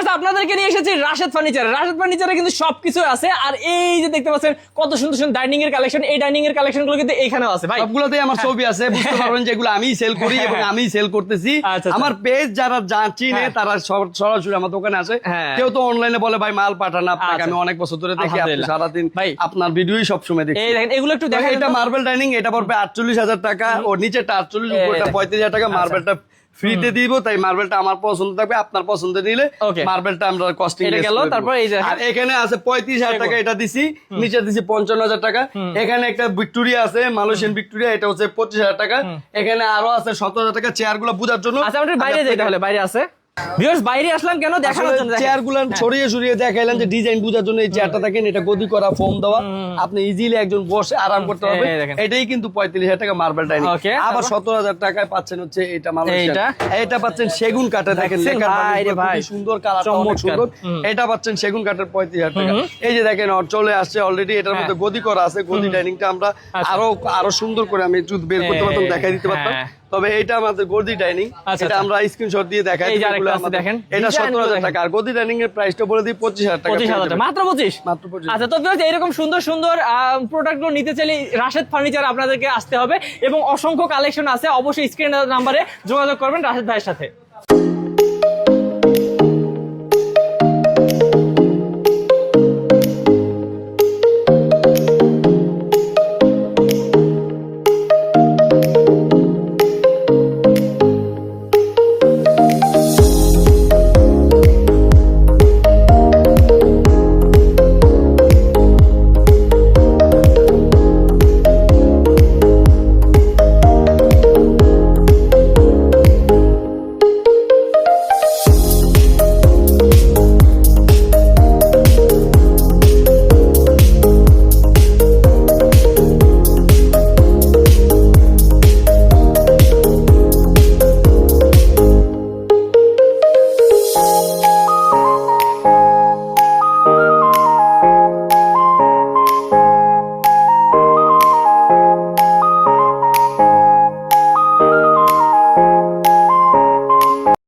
Viewers আপনাদেরকে নিয়ে এসেছি রাশেদ ফার্নিচারে। রাশেদ ফার্নিচারে কিন্তু সবকিছু আছে। আর এই যে দেখতে পাচ্ছেন কত সুন্দর সুন্দর ডাইনিং এর কালেকশন, এই ডাইনিং এর কালেকশন গুলো কিন্তু এইখানেও আছে ভাই। সবগুলোতেই আমার ছবি আছে, বুঝতে পারবেন যেগুলো আমি সেল করি এবং আমি সেল করতেছি। আমার পেজ যারা চিনে তারা সরাসরি আমার দোকানে আসে। কেউ তো অনলাইনে বলে ভাই মাল পাঠান আপনাকে, আমি অনেক বছর ধরে দেখি, আপনি সারাদিন আপনার ভিডিওই সবসময় দেখি। এগুলো একটু দেখেন। এটা মার্বেল ডাইনিং, এটা পড়বে 48,000 টাকা, ওর নিচেটা 48, উপরটা 35,000 টাকা। মার্বেলটা ফ্রিতে দিব, তাই মার্বেলটা আমার পছন্দ থাকবে, আপনার পছন্দ নিলে মার্বেলটা আমরা কস্টিং গেল। তারপর এই যে আর এখানে আছে 35,000 টাকা, এটা দিছি, নিচে দিছি 55,000 টাকা। এখানে একটা ভিক্টোরিয়া আছে, মালয়েশিয়ান ভিক্টোরিয়া, এটা হচ্ছে 25,000 টাকা। এখানে আরো আছে 17,000 টাকা চেয়ার গুলো বোঝার জন্য। আচ্ছা আমরা বাইরে যাই তাহলে, বাইরে আছে ভিউয়ার্স, বাইরে আসলাম কেন দেখানোর জন্য। চেয়ারগুলো ছড়িয়ে ছড়িয়ে দেখাইলাম যে ডিজাইন বোঝার জন্য। এই চেয়ারটা দেখেন, এটা গদি করা ফোম দেওয়া, আপনি ইজিলি একজন বসে আরাম করতে পারবেন। এটাই কিন্তু 35,000 টাকা মার্বেল ডাইনিং। আবার 17,000 টাকায় পাচ্ছেন হচ্ছে এটা মালয়েশিয়া, এটা পাচ্ছেন সেগুন কাঠে, দেখেন সুন্দর কালার, অনেক সুন্দর। এটা পাচ্ছেন সেগুন কাঠের 35,000 টাকা। এই যে দেখেন চলে আসছে অলরেডি, এটার মধ্যে গদি করা আছে। গদি ডাইনিংটা আমরা আরো সুন্দর করে আমি একটু বের করতে পারতাম, দেখাই দিতে পারতাম। তবে এটা আমাদের গদি ডাইনিং, এটা আমরা স্ক্রিনশট দিয়ে দেখাই। দেখেন এটা 17,000 টাকা। আর গদি ডাইনিং এর প্রাইসটা বলে দিই 25,000 টাকা। মাত্র 25। আচ্ছা, তো এরকম সুন্দর সুন্দর প্রোডাক্ট গুলো নিতে চাইলে রাশেদ ফার্নিচার আপনাদেরকে আসতে হবে এবং অসংখ্য কালেকশন আছে। অবশ্যই স্ক্রিন নাম্বারে যোগাযোগ করবেন রাশেদ ভাইয়ের সাথে।